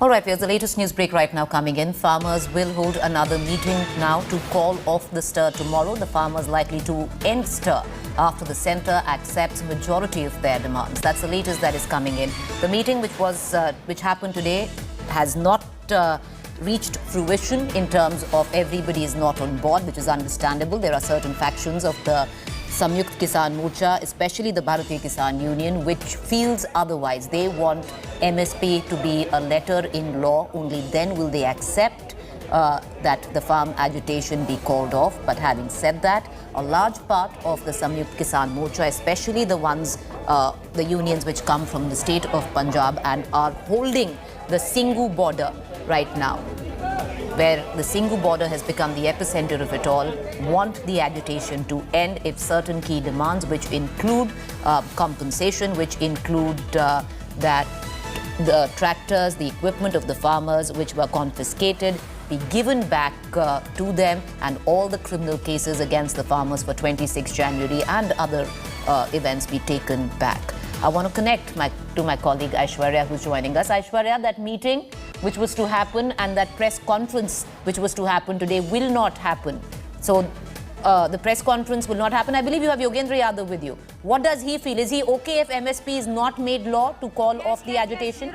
All right, there's the latest news break right now coming in. Farmers will hold another meeting now to call off the stir tomorrow. The farmers likely to end stir after the centre accepts majority of their demands. That's the latest that is coming in. The meeting which happened today has not reached fruition in terms of everybody is not on board, which is understandable. There are certain factions of the Samyukt Kisan Morcha, especially the Bharatiya Kisan Union, which feels otherwise. They want MSP to be a letter in law. Only then will they accept that the farm agitation be called off. But having said that, a large part of the Samyukt Kisan Morcha, especially the ones, the unions which come from the state of Punjab and are holding the Singhu border right now, where the Singhu border has become the epicenter of it all, want the agitation to end if certain key demands, which include compensation, which include that the tractors, the equipment of the farmers which were confiscated, be given back to them, and all the criminal cases against the farmers for 26 January and other events be taken back. I want to connect to my colleague Aishwarya, who's joining us. Aishwarya, that meeting which was to happen and that press conference which was to happen today will not happen. So the press conference will not happen. I believe you have Yogendra Yadav with you. What does he feel? Is he okay if MSP is not made law to call off the agitation?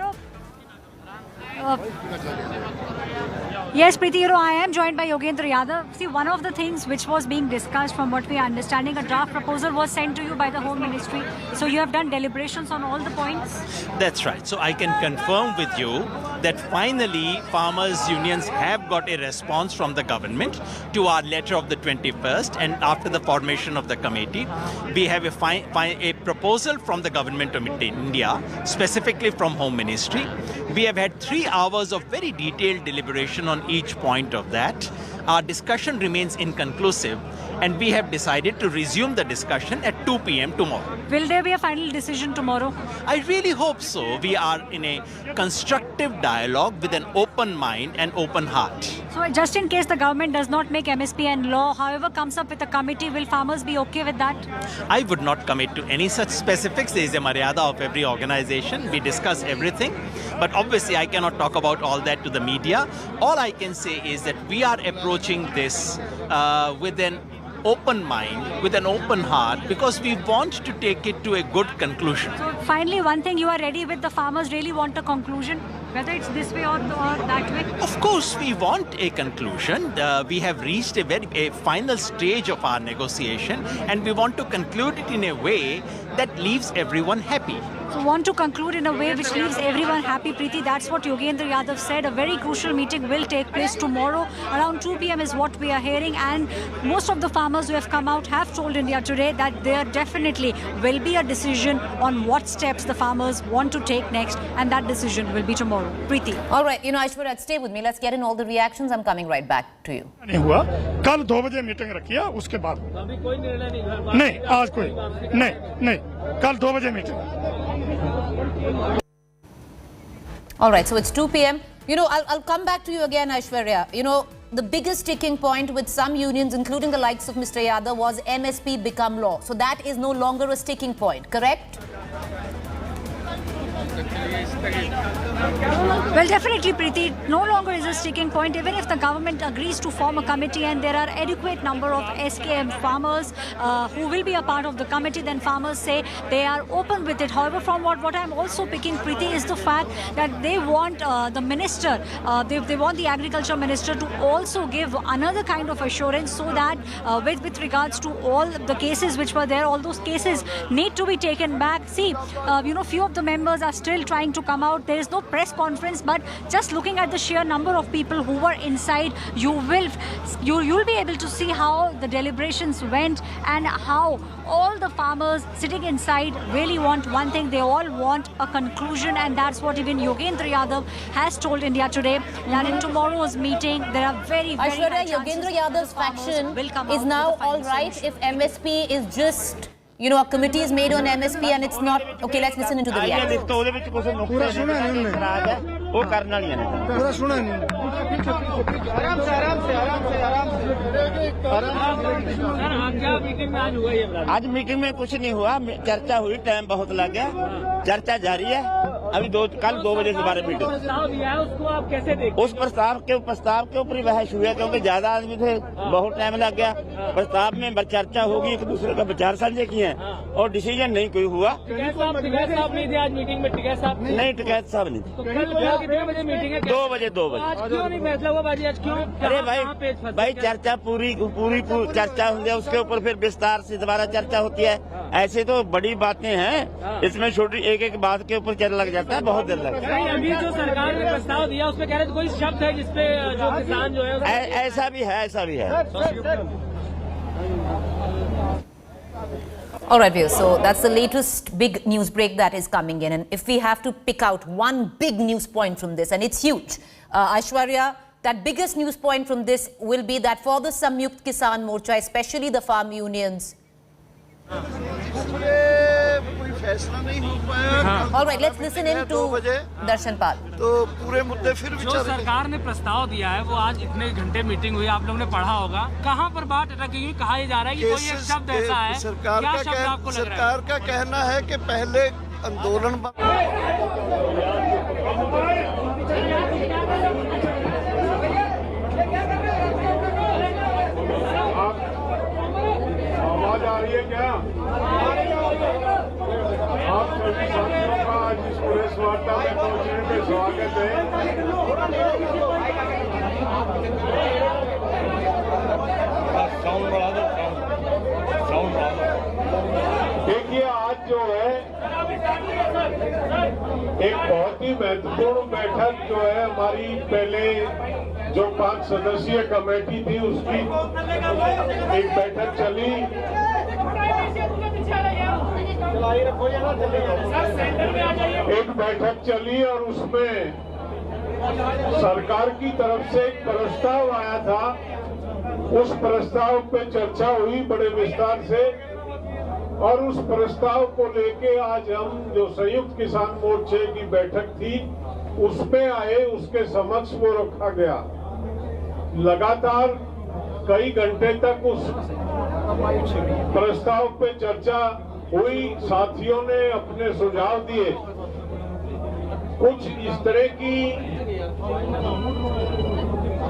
Yes, Preeti, I am joined by Yogendra Yadav. See, one of the things which was being discussed, from what we are understanding, a draft proposal was sent to you by the Home Ministry. So you have done deliberations on all the points? That's right. So I can confirm with you that finally farmers' unions have got a response from the government to our letter of the 21st, and after the formation of the committee, we have a proposal from the government of India, specifically from Home Ministry. We have had 3 hours of very detailed deliberation on each point of that. Our discussion remains inconclusive, and we have decided to resume the discussion at 2 p.m. tomorrow. Will there be a final decision tomorrow? I really hope so. We are in a constructive dialogue with an open mind and open heart. So just in case the government does not make MSP and law, however comes up with a committee, will farmers be okay with that? I would not commit to any such specifics. There is a maryada of every organization. We discuss everything. But obviously, I cannot talk about all that to the media. All I can say is that we are approaching this with an open mind, with an open heart, because we want to take it to a good conclusion. So finally, one thing, you are ready with the farmers really want a conclusion, whether it's this way or that way? Of course, we want a conclusion. We have reached a final stage of our negotiation, and we want to conclude it in a way that leaves everyone happy. So want to conclude in a way which leaves everyone happy, Preeti. That's what Yogendra Yadav said. A very crucial meeting will take place tomorrow. Around 2 p.m. is what we are hearing. And most of the farmers who have come out have told India Today that there definitely will be a decision on what steps the farmers want to take next. And that decision will be tomorrow. Preeti. All right, Aishwarya, stay with me. Let's get in all the reactions. I'm coming right back to you. नहीं हुआ कल 2 बजे meeting रखी है उसके बाद नहीं आज कोई नहीं कल 2 बजे meeting. All right, so it's 2 p.m. I'll come back to you again, Aishwarya. The biggest sticking point with some unions, including the likes of Mr. Yadav, was MSP become law. So that is no longer a sticking point, correct? Well, definitely, Preeti, no longer is a sticking point. Even if the government agrees to form a committee and there are adequate number of SKM farmers who will be a part of the committee, then farmers say they are open with it. However, from what I'm also picking, Preeti, is the fact that they want the minister, they want the agriculture minister to also give another kind of assurance, so that with regards to all the cases which were there, all those cases need to be taken back. See, few of the members are still trying to come out. There is no press conference, but just looking at the sheer number of people who were inside, you'll be able to see how the deliberations went and how all the farmers sitting inside really want one thing. They all want a conclusion, and that's what even Yogendra Yadav has told India Today, that in tomorrow's meeting there are very Aishwarya, Yogendra Yadav's faction is now all right if MSP is just a committee is made on MSP and it's not. Okay, let's listen into the reaction. आज meeting में कुछ नहीं हुआ, चर्चा हुई, time बहुत लग गया, चर्चा जारी है अभी कल 2 बजे दोबारा मीटिंग। प्रस्ताव दिया है उसको आप कैसे देखते? उस प्रस्ताव के ऊपर ही बहस हुई है, क्योंकि ज्यादा आदमी थे, बहुत टाइम लग गया। प्रस्ताव में चर्चा होगी, एक दूसरे का विचार साझे किए हैं और डिसीजन नहीं कोई हुआ। टिकैत साहब नहीं थे आज मीटिंग में? टिकैत साहब नहीं, टिकैत साहब नहीं। तो कल कितने बजे मीटिंग है? 2 बजे। आज क्यों नहीं फैसला हुआ बाजी? आज क्यों? अरे भाई चर्चा पूरी चर्चा होती है, उसके ऊपर फिर विस्तार से दोबारा चर्चा होती है। ऐसे तो बड़ी बातें हैं, इसमें छोटी एक बात के ऊपर चर्चा लग जाता है, बहुत देर लगता है। अभी जो सरकार ने प्रस्ताव दिया उसमें कह रहे थे कोई शब्द है जिसपे जो किसान जो है ऐसा भी है। All right, viewers. So that's the latest big news break that is coming in. And if we have to pick out one big news point from this, and it's huge, Aishwarya, that biggest news point from this will be that for the Samyukt Kisan Morcha, especially the farm unions. कोई फैसला नहीं हो पाया। All right, let's listen in to Darshan Pal. तो पूरे मुद्दे फिर जो सरकार ने प्रस्ताव दिया है वो आज इतने घंटे मीटिंग हुई, आप लोगों ने पढ़ा होगा। कहाँ पर बात अटकी हुई? कहा जा रहा है कि कोई एक शब्द ऐसा है, क्या शब्द आपको लग रहा है? सरकार का कहना है कि पहले आंदोलन आवाज आ रही है क्या? आप सभी साथियों का आज इस प्रेस वार्ता में पहुंचने पे स्वागत है। साउंड बढ़ा दो, साउंड बढ़ा दो। देखिए, आज जो है एक बहुत ही महत्वपूर्ण बैठक जो है हमारी, पहले जो 5 सदस्यीय कमेटी थी उसकी एक बैठक चली। और उसमें सरकार की तरफ से एक प्रस्ताव आया था। उस प्रस्ताव पे चर्चा हुई बड़े विस्तार से, और उस प्रस्ताव को लेके आज हम जो संयुक्त किसान मोर्चे की बैठक थी उसमें आए, उसके समक्ष वो रखा गया। लगातार कई घंटे तक उस प्रस्ताव पे चर्चा हुई, साथियों ने अपने सुझाव दिए। कुछ इस तरह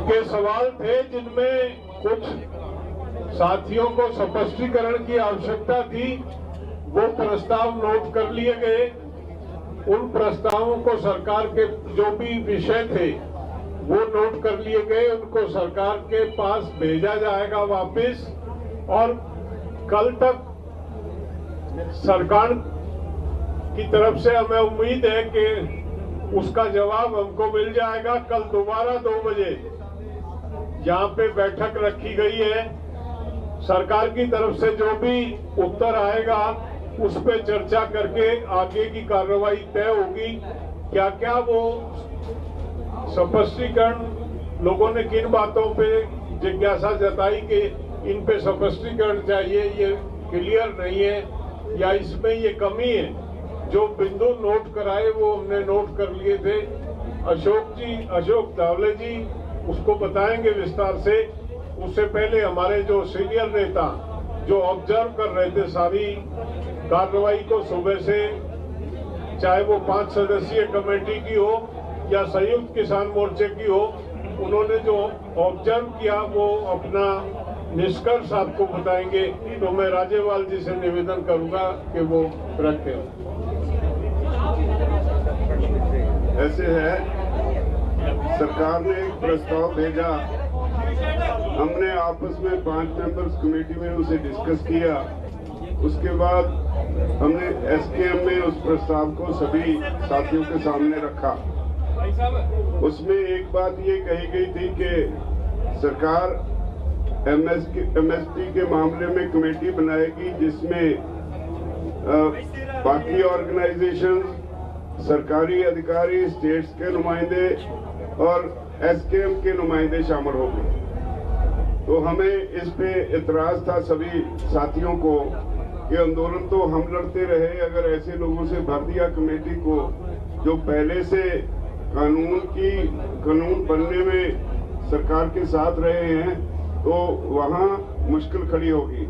के सवाल थे जिनमें कुछ साथियों को स्पष्टीकरण की आवश्यकता थी। वो प्रस्ताव नोट कर लिए गए। उन प्रस्तावों को सरकार के जो भी विषय थे वो नोट कर लिए गए, उनको सरकार के पास भेजा जाएगा वापस, और कल तक सरकार की तरफ से हमें उम्मीद है कि उसका जवाब हमको मिल जाएगा। कल दोबारा 2 बजे यहाँ पे बैठक रखी गई है। सरकार की तरफ से जो भी उत्तर आएगा उस पे चर्चा करके आगे की कार्रवाई तय होगी। क्या क्या वो स्पष्टीकरण, लोगों ने किन बातों पे जिज्ञासा जताई कि इन पे स्पष्टीकरण चाहिए, ये क्लियर नहीं है या इसमें ये कमी है, जो बिंदु नोट कराए वो हमने नोट कर लिए थे। अशोक धावले जी उसको बताएंगे विस्तार से। उससे पहले हमारे जो सीनियर नेता जो ऑब्जर्व कर रहे थे सारी कार्रवाई को सुबह से, चाहे वो 5 सदस्यीय कमेटी की हो या संयुक्त किसान मोर्चे की हो, उन्होंने जो ऑब्जर्व किया वो अपना निष्कर्ष आपको बताएंगे। तो मैं राजेवाल जी से निवेदन करूंगा कि वो रखें। ऐसे है, सरकार ने एक प्रस्ताव भेजा, हमने आपस में 5 मेंबर्स कमेटी में उसे डिस्कस किया। उसके बाद हमने एसकेएम में उस प्रस्ताव को सभी साथियों के सामने रखा। उसमें एक बात ये कही गई थी कि सरकार एमएसपी के मामले में कमेटी बनाएगी जिसमें बाकी ऑर्गेनाइजेशन, सरकारी अधिकारी, स्टेट्स के नुमाइंदे और एसकेएम के नुमाइंदे शामिल होंगे। तो हमें इस पे इतराज था सभी साथियों को कि आंदोलन तो हम लड़ते रहे, अगर ऐसे लोगों से भर दिया कमेटी को जो पहले से कानून बनने में सरकार के साथ रहे हैं, तो वहाँ मुश्किल खड़ी होगी।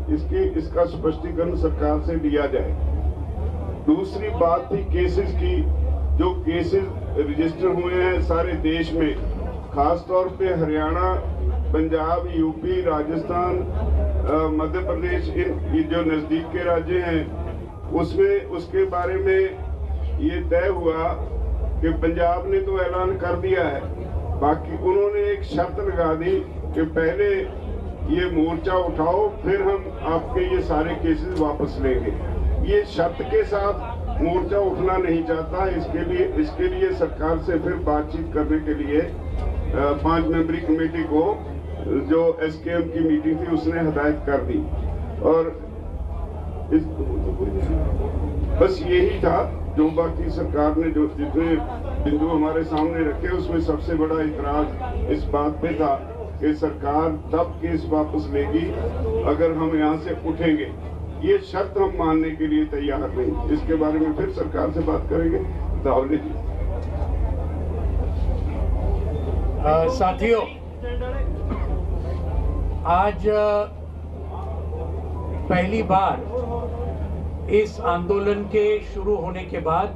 इसका स्पष्टीकरण सरकार से लिया जाए। दूसरी बात थी केसेस की, जो केसेस रजिस्टर हुए हैं सारे देश में, खास तौर पे हरियाणा, पंजाब, यूपी, राजस्थान, मध्य प्रदेश, ये जो नज़दीक के राज्य हैं, उसमें उसके बारे में ये तय हुआ कि पंजाब ने तो ऐलान कर दिया है, बाकी उन्होंने एक शर्त लगा दी कि पहले ये मोर्चा उठाओ, फिर हम आपके ये सारे केसेस वापस लेंगे। ये शर्त के साथ मोर्चा उठना नहीं चाहता, इसके लिए सरकार से फिर बातचीत करने के लिए 5 मेंबरी कमेटी को, जो एसकेएम की मीटिंग थी, उसने हदायत कर दी। और बस यही था जो बाकी सरकार ने जो जितने बिंदु हमारे सामने रखे, उसमें सबसे बड़ा इतराज इस बात पे था कि सरकार तब केस वापस लेगी अगर हम यहाँ से उठेंगे। ये शर्त हम मानने के लिए तैयार नहीं। इसके बारे में फिर सरकार से बात करेंगे। दावले जी। साथियों, आज पहली बार इस आंदोलन के शुरू होने के बाद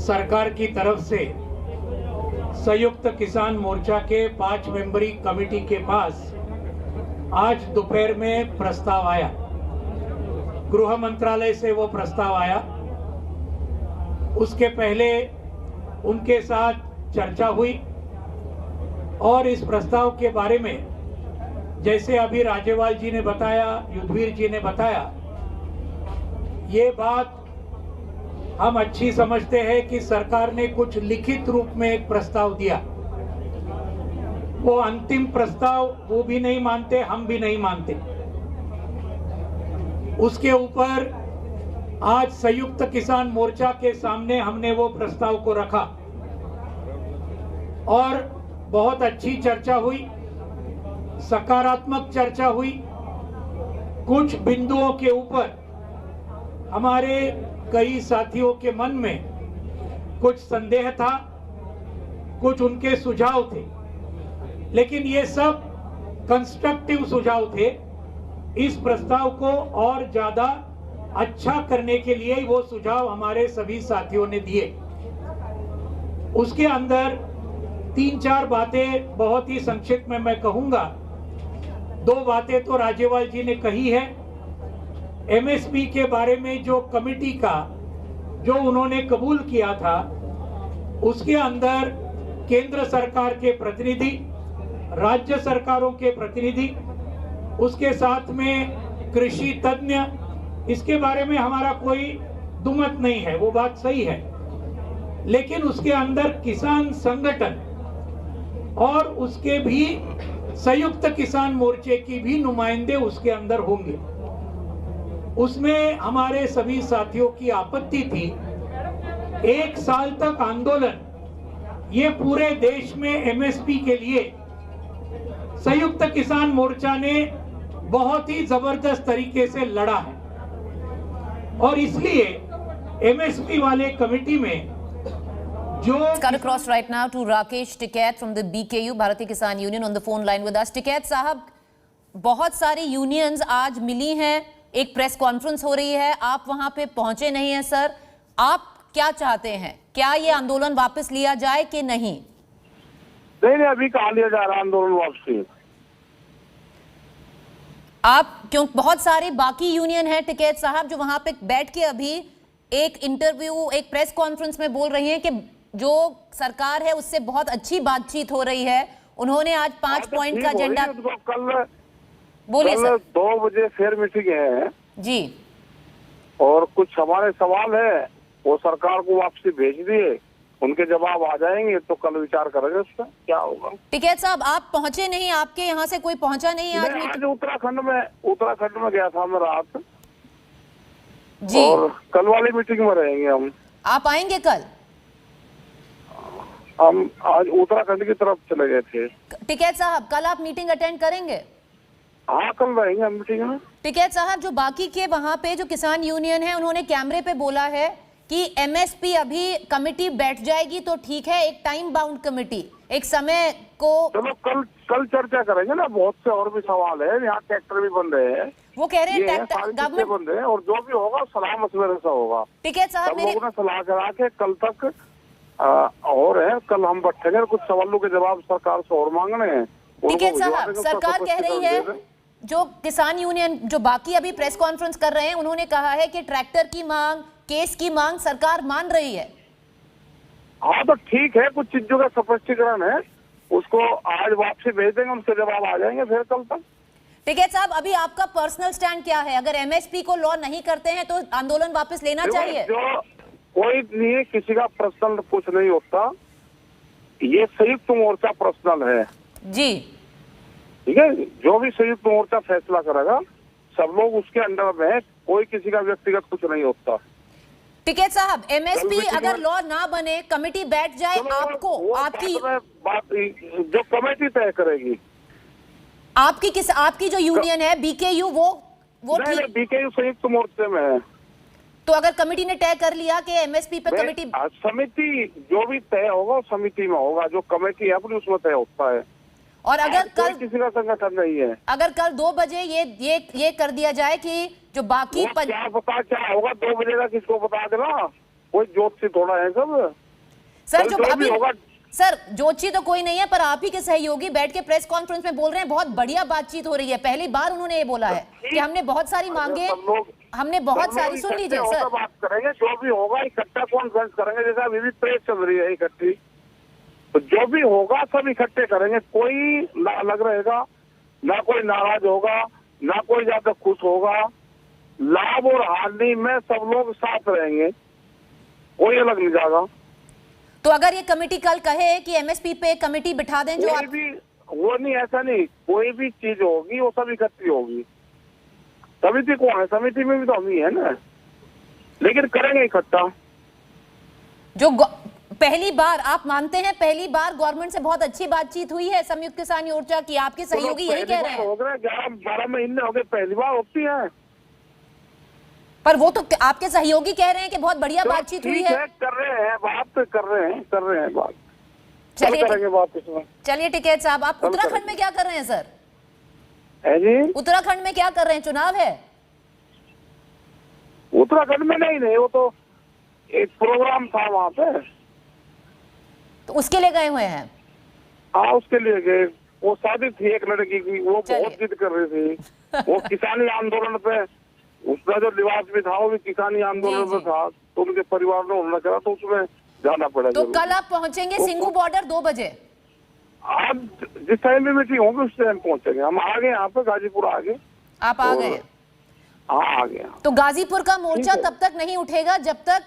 सरकार की तरफ से संयुक्त किसान मोर्चा के 5 मेंबरी कमेटी के पास आज दोपहर में प्रस्ताव आया। गृह मंत्रालय से वो प्रस्ताव आया। उसके पहले उनके साथ चर्चा हुई और इस प्रस्ताव के बारे में, जैसे अभी राजेवाल जी ने बताया, युद्धवीर जी ने बताया, ये बात हम अच्छी समझते हैं कि सरकार ने कुछ लिखित रूप में एक प्रस्ताव दिया। वो अंतिम प्रस्ताव वो भी नहीं मानते, हम भी नहीं मानते। उसके ऊपर आज संयुक्त किसान मोर्चा के सामने हमने वो प्रस्ताव को रखा और बहुत अच्छी चर्चा हुई, सकारात्मक चर्चा हुई। कुछ बिंदुओं के ऊपर हमारे कई साथियों के मन में कुछ संदेह था, कुछ उनके सुझाव थे, लेकिन ये सब कंस्ट्रक्टिव सुझाव थे। इस प्रस्ताव को और ज्यादा अच्छा करने के लिए वो सुझाव हमारे सभी साथियों ने दिए। उसके अंदर 3-4 बातें बहुत ही संक्षिप्त में मैं कहूंगा। 2 बातें तो राजेवाल जी ने कही है। एमएसपी के बारे में जो कमेटी का जो उन्होंने कबूल किया था, उसके अंदर केंद्र सरकार के प्रतिनिधि, राज्य सरकारों के प्रतिनिधि, उसके साथ में कृषि तज्ञ, इसके बारे में हमारा कोई दुमत नहीं है, वो बात सही है। लेकिन उसके अंदर किसान संगठन और उसके भी संयुक्त किसान मोर्चे की भी नुमाइंदे उसके अंदर होंगे। उसमें हमारे सभी साथियों की आपत्ति थी, 1 साल तक आंदोलन, ये पूरे देश में एमएसपी के लिए संयुक्त किसान मोर्चा ने बहुत ही जबरदस्त तरीके से लड़ा है और इसलिए एमएसपी वाले कमेटी में जो cut across right now to Rakesh Tikait from the BKU, Bharatiya Kisan Union, on the phone line with us. Tikait साहब, बहुत सारी यूनियंस आज मिली हैं, एक प्रेस कॉन्फ्रेंस हो रही है, आप वहां पे पहुंचे नहीं हैं सर, आप क्या चाहते हैं? क्या ये आंदोलन वापस लिया जाए कि नहीं? नहीं, अभी कहाँ लिया जा रहा आंदोलन वापसी। आप क्यों, बहुत सारे बाकी यूनियन है टिकैत साहब जो वहां पे बैठ के अभी एक इंटरव्यू, एक प्रेस कॉन्फ्रेंस में बोल रही हैं कि जो सरकार है उससे बहुत अच्छी बातचीत हो रही है। उन्होंने आज 5 पॉइंट का एजेंडा, कल बोलिए सर। 2 बजे फिर मीटिंग है जी, और कुछ हमारे सवाल है वो सरकार को वापसी भेज दिए, उनके जवाब आ जाएंगे तो कल विचार करेंगे उस पर क्या होगा। टिकैत साहब, आप पहुंचे नहीं, आपके यहाँ से कोई पहुंचा नहीं आज? आज उत्तराखंड में गया था मैं रात जी, और कल वाली मीटिंग में रहेंगे हम। आप आएंगे कल? हम आज उत्तराखंड की तरफ चले गए थे। टिकैत साहब, कल आप मीटिंग अटेंड करेंगे? हाँ, कल रहेंगे हम मीटिंग में। टिकैत साहब, जो बाकी के वहां पे जो किसान यूनियन है, उन्होंने कैमरे पे बोला है कि एमएसपी अभी कमेटी बैठ जाएगी तो ठीक है, एक टाइम बाउंड कमेटी, एक समय को। चलो कल चर्चा करेंगे ना, बहुत से और भी सवाल है, यहाँ ट्रैक्टर भी बन रहे हैं, वो कह रहे हैं गवर्नमेंट बन रहे हैं, और जो भी होगा सलाह मशवरे से होगा। ठीक है साहब, सब लोगों ने सलाह करा के कल तक और है, कल हम बैठेंगे, कुछ सवालों के जवाब सरकार से और मांगने हैं। ठीक है साहब, सरकार कह रही है, जो किसान यूनियन जो बाकी अभी प्रेस कॉन्फ्रेंस कर रहे हैं, उन्होंने कहा है कि ट्रैक्टर की मांग, केस की मांग सरकार मान रही है। हाँ तो ठीक है, कुछ चीजों का स्पष्टीकरण है, उसको आज वापसी भेज देंगे, उनके जवाब आ जाएंगे फिर कल तक। ठीक है साहब, अभी आपका पर्सनल स्टैंड क्या है? अगर एमएसपी को लॉ नहीं करते हैं तो आंदोलन वापस लेना चाहिए? जो कोई नहीं, किसी का पर्सनल कुछ नहीं होता, ये संयुक्त मोर्चा पर्सनल है जी। ठीक है, जो भी संयुक्त मोर्चा फैसला करेगा, सब लोग उसके अंडर में है, कोई किसी का व्यक्तिगत कुछ नहीं होता। ठीक है साहब, एमएसपी अगर लॉ ना बने, कमेटी बैठ जाए, आपको आपकी बात जो कमेटी तय करेगी, आपकी जो यूनियन है बीकेयू, वो ठीक, बीकेयू संयुक्त मोर्चे में है। तो अगर कमेटी ने तय कर लिया कि एमएसपी पे कमेटी, समिति जो भी तय होगा समिति में होगा, जो कमेटी है अपनी उसमें तय होता है। और अगर कल किसी का संगठन नहीं है, अगर कल 2 बजे ये कर दिया जाए कि जो बाकी क्या पता क्या होगा 2 बजे का, किसको बता देना, कोई ज्योतिषी थोड़ा है सब। सर जो अभी होगा, सर ज्योतिषी तो कोई नहीं है, पर आप ही के सहयोगी बैठ के प्रेस कॉन्फ्रेंस में बोल रहे हैं बहुत बढ़िया बातचीत हो रही है। पहली बार उन्होंने ये बोला है कि हमने बहुत सारी मांगे, हमने बहुत सारी, सुन लीजिए सर, बात करेंगे, जो भी होगा इकट्ठा कॉन्फ्रेंस करेंगे, जैसा अभी भी प्रेस चल रही है इकट्ठी, तो जो भी होगा सब इकट्ठे करेंगे, कोई ना अलग रहेगा, ना कोई नाराज होगा, ना कोई ज्यादा खुश होगा, लाभ और हानि में सब लोग साथ रहेंगे, कोई अलग नहीं जाएगा। तो अगर ये कमेटी कल कहे कि एमएसपी पे कमेटी बिठा दें, जो कोई भी वो नहीं, ऐसा नहीं, कोई भी चीज होगी वो सब इकट्ठी होगी। समिति कौन है? समिति में भी तो हम ही है ना, लेकिन करेंगे इकट्ठा। जो पहली बार, आप मानते हैं पहली बार गवर्नमेंट से बहुत अच्छी बातचीत हुई है संयुक्त किसान मोर्चा की, आपके सहयोगी यही कह रहे हैं? हो गए 11-12 महीने हो गए, पहली बार होती है, पर वो तो आपके सहयोगी कह रहे हैं कि बहुत बढ़िया बातचीत हुई है। कर रहे हैं बात, कर रहे हैं बात, चलिए करेंगे बात इसमें। चलिए टिकैत साहब, आप उत्तराखंड में क्या कर रहे हैं सर? है जी, उत्तराखंड में क्या कर रहे हैं? चुनाव है उत्तराखंड में? नहीं, वो तो एक प्रोग्राम था वहाँ पे, तो उसके लिए गए हुए हैं? हाँ उसके लिए गए, वो शादी थी एक लड़की की, वो बहुत जिद कर रही थी, वो किसानी आंदोलन पे, उसका जो लिबास भी था वो भी किसानी आंदोलन में था, तो उनके परिवार ने उन्होंने कहा तो उसमें जाना पड़ेगा। तो कल आप पहुंचेंगे सिंगू बॉर्डर 2 बजे? आप जिस टाइम में मीटिंग होगी उस टाइम पहुंचेंगे, हम आ गए यहाँ पे, गाजीपुर आ गए। आप आ गए? हाँ आ गए। तो गाजीपुर का मोर्चा तब तक नहीं उठेगा जब तक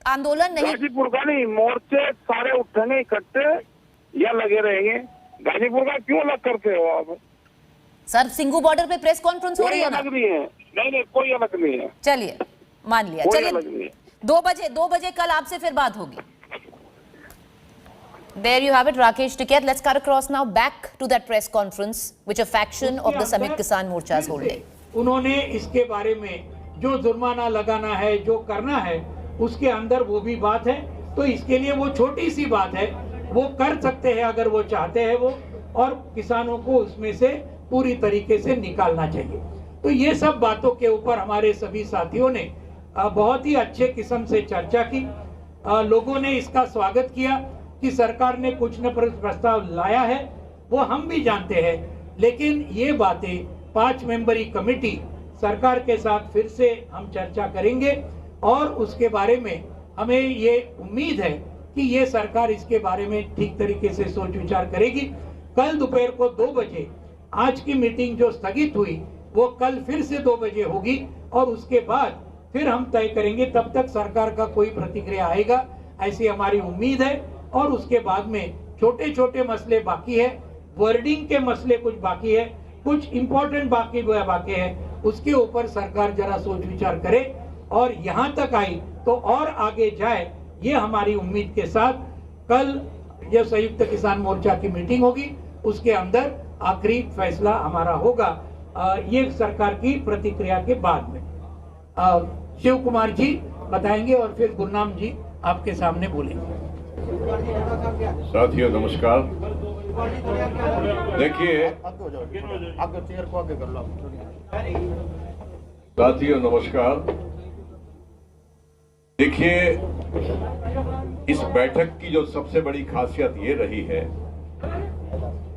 आंदोलन नहीं, गाजीपुर का नहीं, मोर्चे सारे उठेंगे इकट्ठे या लगे रहेंगे। गाजीपुर का क्यों अलग करते हो आप? सर सिंगू बॉर्डर पे प्रेस कॉन्फ्रेंस हो रही है ना? अलग नहीं है, नहीं कोई अलग नहीं है। चलिए मान लिया, चलिए 2 बजे कल आपसे फिर बात होगी। There you have it, Rakesh Tikait. Let's cut across now back to that press conference which a faction of the Samyukt Kisan Morcha is holding. उन्होंने इसके बारे में जो जुर्माना लगाना है, जो करना है, उसके अंदर वो भी बात है, तो इसके लिए वो छोटी सी बात है, वो कर सकते हैं अगर वो चाहते हैं वो, और किसानों को उसमें से पूरी तरीके से निकालना चाहिए। तो ये सब बातों के ऊपर हमारे सभी साथियों ने बहुत ही अच्छे किस्म से चर्चा की। लोगों ने इसका स्वागत किया कि सरकार ने कुछ न प्रस्ताव लाया है, वो हम भी जानते हैं, लेकिन ये बातें 5 मेंबरी कमेटी सरकार के साथ फिर से हम चर्चा करेंगे, और उसके बारे में हमें ये उम्मीद है कि ये सरकार इसके बारे में ठीक तरीके से सोच विचार करेगी। कल दोपहर को 2 बजे आज की मीटिंग जो स्थगित हुई वो कल फिर से 2 बजे होगी, और उसके बाद फिर हम तय करेंगे। तब तक सरकार का कोई प्रतिक्रिया आएगा ऐसी हमारी उम्मीद है, और उसके बाद में छोटे छोटे मसले बाकी है, वर्डिंग के मसले कुछ बाकी है, कुछ इंपॉर्टेंट बाकी है, उसके ऊपर सरकार जरा सोच विचार करे और यहाँ तक आई तो और आगे जाए, ये हमारी उम्मीद के साथ कल जो संयुक्त किसान मोर्चा की मीटिंग होगी उसके अंदर आखिरी फैसला हमारा होगा, ये सरकार की प्रतिक्रिया के बाद में। शिव कुमार जी बताएंगे और फिर गुरनाम जी आपके सामने बोलेंगे। साथियों नमस्कार। देखिए साथियों नमस्कार। देखिए इस बैठक की जो सबसे बड़ी खासियत ये रही है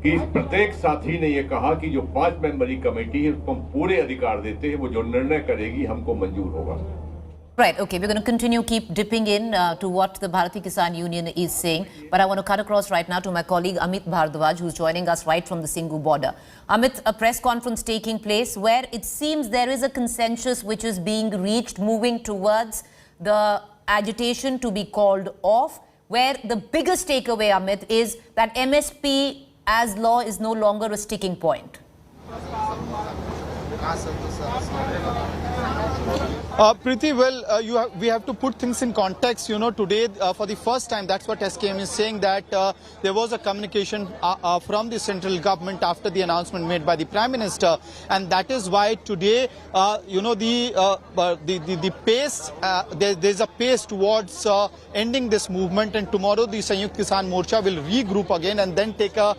कि प्रत्येक साथी ने ये कहा कि जो 5 मेंबरी कमेटी है उसको हम पूरे अधिकार देते हैं, वो जो निर्णय करेगी हमको मंजूर होगा। Right, okay, we're going to continue, keep dipping in to what the Bharatiya Kisan Union is saying. But I want to cut across right now to my colleague Amit Bhardwaj, who's joining us right from the Singhu border. Amit, a press conference taking place where it seems there is a consensus which is being reached, moving towards the agitation to be called off, where the biggest takeaway, Amit, is that MSP as law is no longer a sticking point. Pretty well, we have to put things in context. You know, today for the first time, that's what SKM is saying, that there was a communication from the central government after the announcement made by the Prime Minister, and that is why today, you know, the pace, there's a pace towards ending this movement, and tomorrow the Sanyukt Kisan Morcha will regroup again and then take a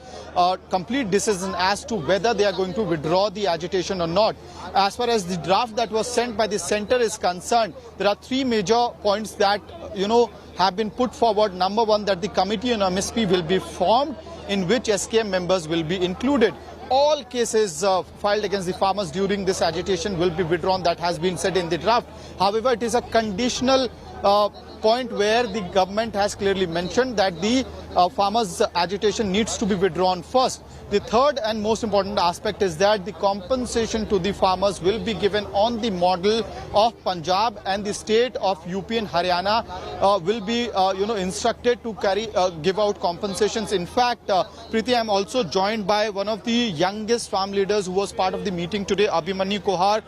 complete decision as to whether they are going to withdraw the agitation or not. As far as the draft that was sent by the centre is concerned, there are 3 major points that, you know, have been put forward. Number one, that the committee on MSP will be formed, in which SKM members will be included. All cases filed against the farmers during this agitation will be withdrawn. That has been said in the draft. However, it is a conditional point where the government has clearly mentioned that the farmers' agitation needs to be withdrawn first. The third and most important aspect is that the compensation to the farmers will be given on the model of Punjab, and the state of UP and Haryana will be you know, instructed to give out compensations. In fact, Preeti, I am also joined by one of the youngest farm leaders who was part of the meeting today, Abhimanyu Kohar.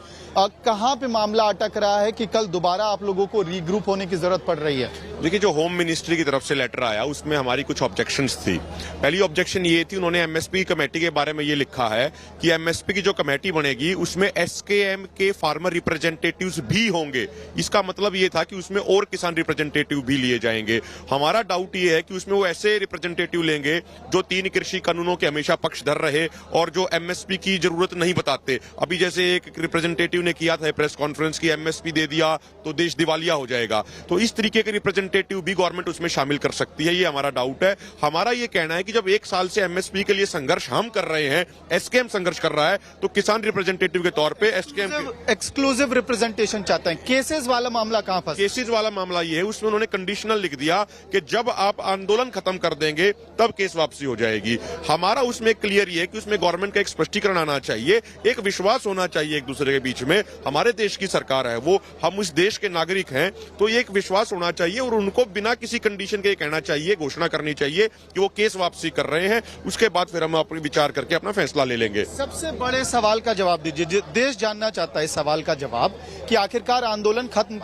कहाँ पे मामला अटक रहा है कि कल दोबारा आप लोगों को रीग्रुप होने की जरूरत पड़ रही है? देखिए, जो होम मिनिस्ट्री की तरफ से लेटर आया उसमें हमारी कुछ ऑब्जेक्शंस थी। पहली ऑब्जेक्शन ये थी, उन्होंने एमएसपी कमेटी के बारे में ये लिखा है कि एमएसपी की जो कमेटी बनेगी उसमें एसकेएम के फार्मर रिप्रेजेंटेटिव्स भी होंगे। इसका मतलब ये था कि उसमें और किसान रिप्रेजेंटेटिव भी लिए जाएंगे। हमारा डाउट ये है कि उसमें वो ऐसे रिप्रेजेंटेटिव लेंगे जो 3 कृषि कानूनों के हमेशा पक्षधर रहे और जो एमएसपी की जरूरत नहीं बताते। अभी जैसे एक रिप्रेजेंटेटिव ने किया था प्रेस कॉन्फ्रेंस की, एमएसपी दे दिया तो देश दिवालिया हो जाएगा। तो इस तरीके के रिप्रेजेंटेटिव भी गवर्नमेंट उसमें शामिल कर सकती है, ये हमारा डाउट है। हमारा ये कहना है कि जब 1 साल से एमएसपी के लिए संघर्ष हम कर रहे हैं, एसकेएम संघर्ष कर रहा है, तो किसान रिप्रेजेंटेटिव के तौर पे एसकेएम एक्सक्लूसिव रिप्रेजेंटेशन चाहते हैं। केसेस वाला मामला कहां फंसा? केसेस वाला मामला ये है, उसमें उन्होंने कंडीशनल लिख दिया कि जब आप आंदोलन खत्म कर देंगे तब केस वापसी हो जाएगी। हमारा उसमें क्लियर ये है कि उसमें गवर्नमेंट का एक स्पष्टीकरण आना चाहिए, एक विश्वास होना चाहिए एक दूसरे के बीच में। हमारे देश की सरकार है वो, हम उस देश के नागरिक हैं, तो ये एक विश्वास होना चाहिए और उनको बिना किसी कंडीशन के कहना चाहिए, घोषणा करनी चाहिए कि वो केस वापसी कर रहे हैं। उसके बाद फिर हम अपने विचार करके अपना फैसला ले लेंगे। सबसे बड़े सवाल का जवाब दीजिए, देश जानना चाहता है इस सवाल का जवाब कि आखिरकार आंदोलन खत्म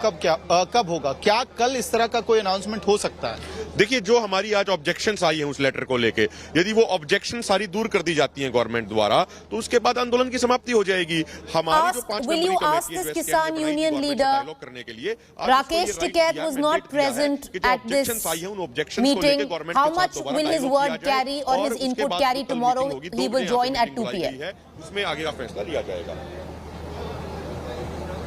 कब होगा? क्या कल इस तरह का कोई अनाउंसमेंट हो सकता है? देखिए, जो हमारी आज ऑब्जेक्शंस आई हैं उस लेटर को लेके, यदि वो ऑब्जेक्शन सारी दूर कर दी जाती हैं गवर्नमेंट द्वारा, तो उसके बाद आंदोलन की समाप्ति हो जाएगी। हमारी जो 5 मेंबरी कमेटी है Kisan Union leader Rakesh Tikait was not present at this meeting. How much will his word carry or his input carry tomorrow? He will join at 2 p.m. उसमें आगे का फैसला लिया जाएगा।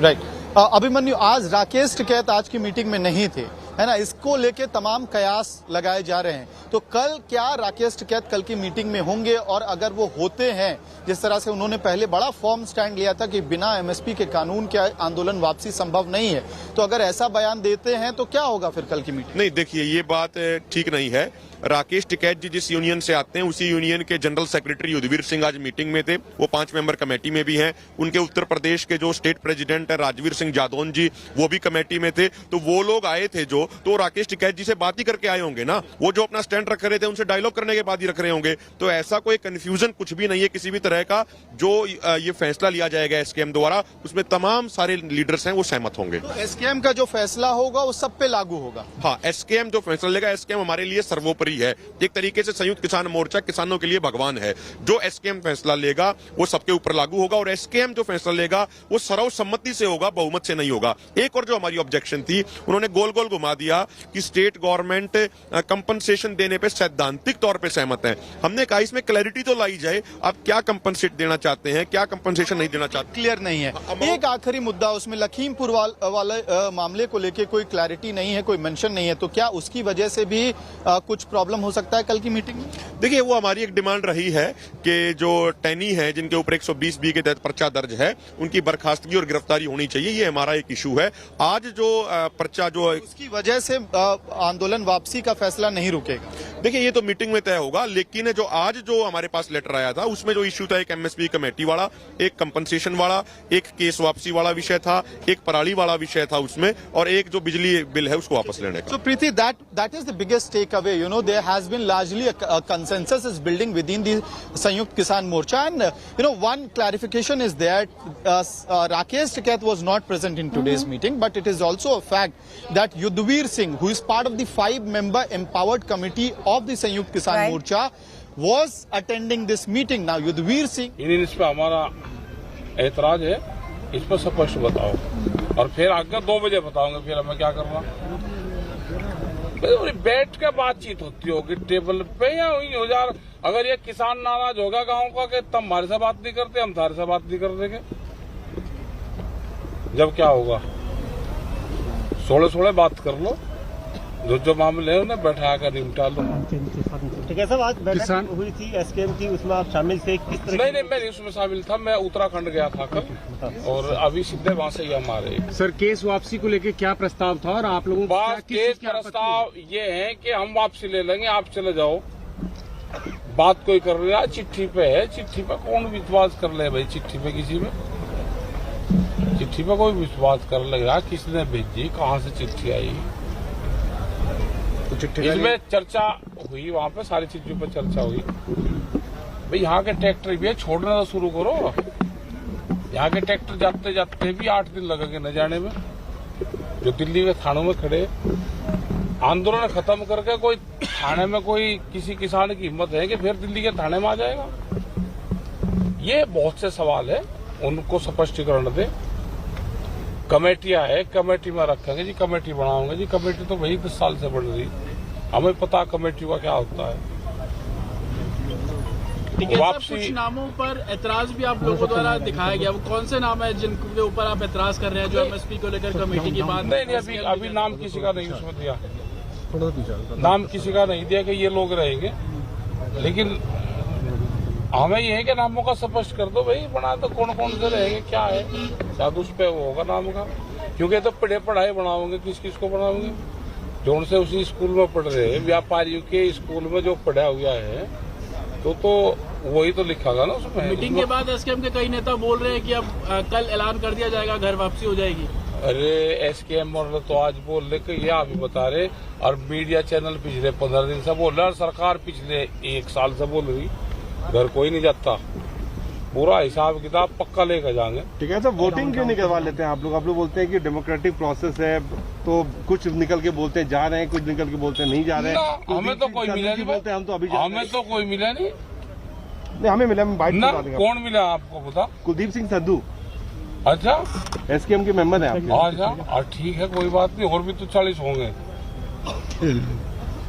राइट। अभिमन्यु, आज राकेश टिकैत आज की मीटिंग में नहीं थे, है ना? इसको लेके तमाम कयास लगाए जा रहे हैं। तो कल क्या राकेश टिकैत कल की मीटिंग में होंगे? और अगर वो होते हैं, जिस तरह से उन्होंने पहले बड़ा फॉर्म स्टैंड लिया था कि बिना एमएसपी के कानून के आंदोलन वापसी संभव नहीं है, तो अगर ऐसा बयान देते हैं तो क्या होगा फिर कल की मीटिंग? नहीं, देखिए, ये बात ठीक नहीं है। राकेश टिकैत जी जिस यूनियन से आते हैं उसी यूनियन के जनरल सेक्रेटरी युद्धवीर सिंह आज मीटिंग में थे। वो 5 मेंबर कमेटी में भी हैं। उनके उत्तर प्रदेश के जो स्टेट प्रेसिडेंट है राजवीर सिंह जादौन जी, वो भी कमेटी में थे। तो वो लोग आए थे जो, तो राकेश टिकैत जी से बात ही करके आए होंगे ना। वो जो अपना स्टैंड रख रहे थे उनसे डायलॉग करने के बाद ही रख रहे होंगे। तो ऐसा कोई कंफ्यूजन कुछ भी नहीं है किसी भी तरह का। जो ये फैसला लिया जाएगा एसकेएम द्वारा, उसमें तमाम सारे लीडर्स हैं वो सहमत होंगे। एसकेएम का जो फैसला होगा वो सब पे लागू होगा? हाँ, एसकेएम जो फैसला लेगा, एसकेएम हमारे लिए सर्वोपरि बड़ी है। एक तरीके से संयुक्त किसान मोर्चा किसानों के लिए भगवान है। जो एसकेएम फैसला लेगा वो सबके ऊपर लागू होगा और एसकेएम जो फैसला लेगा वो सर्वसम्मति से होगा, बहुमत से नहीं होगा। एक और जो हमारी ऑब्जेक्शन थी, उन्होंने गोल गोल घुमा दिया कि स्टेट गवर्नमेंट कंपनसेशन देने पे सैद्धांतिक तौर पे सहमत है। हमने कहा इसमें क्लैरिटी तो लाई जाए, आप क्या कंपनसेट देना चाहते हैं, क्या कंपनसेशन नहीं देना चाहते, क्लियर नहीं है। एक आखिरी मुद्दा, उसमें लखीमपुर वाले मामले को लेके कोई क्लैरिटी नहीं है, कोई मेंशन नहीं है, तो क्या उसकी वजह से भी कुछ प्रॉब्लम हो सकता है कल की मीटिंग में? देखिए, वो हमारी एक डिमांड रही है कि जो टैनी है जिनके ऊपर 120B के तहत पर्चा दर्ज है, उनकी बर्खास्तगी और गिरफ्तारी होनी चाहिए। ये हमारा एक इशू है। आज जो पर्चा जो उसकी वजह से आंदोलन वापसी का फैसला नहीं रुकेगा। देखिए, ये तो मीटिंग में तय होगा, लेकिन जो आज जो हमारे पास लेटर आया था उसमें जो इशू था, एक एमएसपी कमेटी वाला, एक कंपनसेशन वाला, एक केस वापसी वाला विषय था, एक पराली वाला विषय था उसमें, और एक जो बिजली बिल है उसको वापस लेने का। So Preeti, that is the biggest takeaway. You know, there has been largely a consensus is building within the Sanyukt Kisan Morcha, and you know, one clarification is that Rakesh Tikait was not present in today's meeting, but it is also a fact that Yudhvir Singh, who is part of the 5-member empowered committee of the Sanyukt Kisan Morcha, was attending this meeting. Now, Yudhvir Singh, इस पे हमारा ऐतराज है, इस पर स्पष्ट बताओ, और फिर आगे 2 बजे बताऊंगा फिर हमें क्या करना। बैठ के बातचीत होती होगी टेबल पे या हो जा। अगर ये किसान नाराज होगा गाँव का कि तुम हमारे से बात नहीं करते, हम तुम्हारे से बात नहीं कर देंगे, जब क्या होगा? 16 बात कर लो, जो मामले है उन्हें बैठा कर निपटा लो। ठीक है सर, आज बैठक हुई थी एसकेएम की, उसमें आप शामिल थे? किस तरह? नहीं, मैं उसमें शामिल था। मैं उत्तराखंड गया था कल, और अभी सीधे वहाँ से ही हमारे। सर, केस वापसी को लेकर क्या प्रस्ताव था और आप लोगों का केस प्रस्ताव ये है कि हम वापसी ले लेंगे, आप चले जाओ। बात कोई कर रहा है, चिट्ठी पे है, चिट्ठी पे कौन विश्वास कर ले भाई? चिट्ठी पे किसी में, चिट्ठी पे कोई विश्वास कर लेगा? किसने भेजी, कहाँ से चिट्ठी आई? इसमें चर्चा हुई, वहाँ पे सारी चीजों पर चर्चा हुई। भाई यहाँ के ट्रैक्टर भी है, छोड़ना तो शुरू करो। यहाँ के ट्रैक्टर जाते जाते भी 8 दिन लगेंगे न जाने में। जो दिल्ली के थानों में खड़े, आंदोलन खत्म करके कोई थाने में कोई किसी किसान की हिम्मत है कि फिर दिल्ली के थाने में आ जाएगा? ये बहुत से सवाल है, उनको स्पष्टीकरण दे। कमेटियां है, कमेटी में रखेंगे जी, कमेटी बनाओगे जी। कमेटी तो वही 10 साल से बन रही, हमें पता कमेटी का क्या होता है। वापसी कुछ नामों पर एतराज भी आप लोगों द्वारा दिखाया गया, वो कौन से नाम है जिनके ऊपर आप एतराज कर रहे हैं, जो एमएसपी को लेकर कमेटी की बात? नहीं, अभी नाम किसी का नहीं उसमें दिया, नाम किसी का नहीं दिया कि ये लोग रहेंगे, लेकिन हमें ये है कि नामों का स्पष्ट कर दो भाई, बना तो कौन कौन से रहेंगे, क्या है, शायद उस पे वो होगा नाम का। क्योंकि तो पढ़ाई बनाओगे, किस किस को बनाओगे? जो उनसे उसी स्कूल में पढ़ रहे हैं, व्यापारियों के स्कूल में जो पढ़ा हुआ है, तो वही तो लिखा था ना उसमें। मीटिंग के बाद एसकेएम के कई नेता बोल रहे हैं कि अब कल ऐलान कर दिया जाएगा, घर वापसी हो जाएगी। अरे एसकेएम तो आज बोल रहे कि ये अभी बता रहे, और मीडिया चैनल पिछले 15 दिन से बोल रहा, और सरकार पिछले 1 साल से बोल रही घर कोई नहीं जाता, पूरा हिसाब किताब पक्का लेकर जाएंगे। ठीक है, तो वोटिंग क्यों नहीं करवा लेते हैं आप लोग? बोलते हैं कि डेमोक्रेटिक प्रोसेस है, तो कुछ निकल के बोलते हैं जा रहे हैं, कुछ निकल के बोलते हैं नहीं जा रहे हैं। हमें तो कोई मिला नहीं, बोलते हम तो अभी हमें तो कोई मिला नहीं। हमें मिला, कौन मिला आपको पता? कुलदीप सिंह संधू। अच्छा, एसकेएम के मेंबर है आप? अच्छा, ठीक है, कोई बात नहीं, और भी तो 40 होंगे।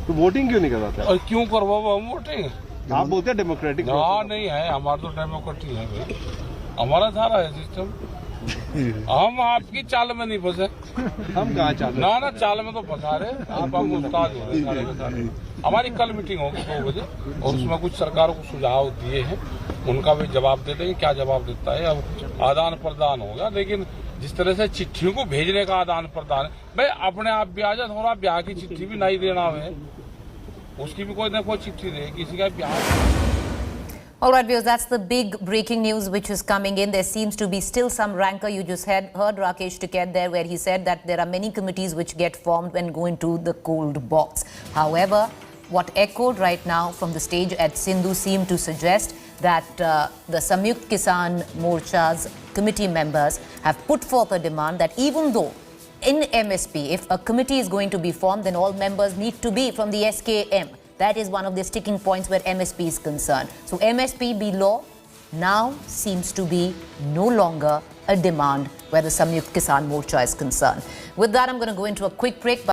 तो वोटिंग क्यों नहीं करवाते? और क्यों करवाओ हम वोटिंग? आप बोलते हैं डेमोक्रेटिक? हाँ, नहीं है, हमारा तो डेमोक्रेटिक है भाई, हमारा सारा है सिस्टम। हम आपकी चाल में नहीं फंसे। हम कहाँ चाल? ना चाल में तो फंसा रहे आप, हम उस्ताद हो रहे सारे के सारे। हमारी कल मीटिंग होगी 2 बजे, और उसमें कुछ सरकार को सुझाव दिए हैं, उनका भी जवाब दे देंगे। क्या जवाब देता है, अब आदान प्रदान होगा। लेकिन जिस तरह से चिट्ठियों को भेजने का आदान प्रदान, भाई अपने आप भी आ जाए, थोड़ा ब्याह की चिट्ठी भी नहीं देना है, उसकी भी कोई ना कोई चिट्ठी दे, किसी का ब्याह। All right, viewers, that's the big breaking news which is coming in. There seems to be still some rancor. You just heard Rakesh Tikait there, where he said that there are many committees which get formed and go into the cold box. However, what echoed right now from the stage at Sindhu seemed to suggest that the Samyukt Kisan Morcha's committee members have put forth a demand that even though in MSP, if a committee is going to be formed, then all members need to be from the SKM. That is one of the sticking points where MSP is concerned. So MSP be law now seems to be no longer a demand where the Samyukt Kisan Morcha is concerned. With that, I'm going to go into a quick break.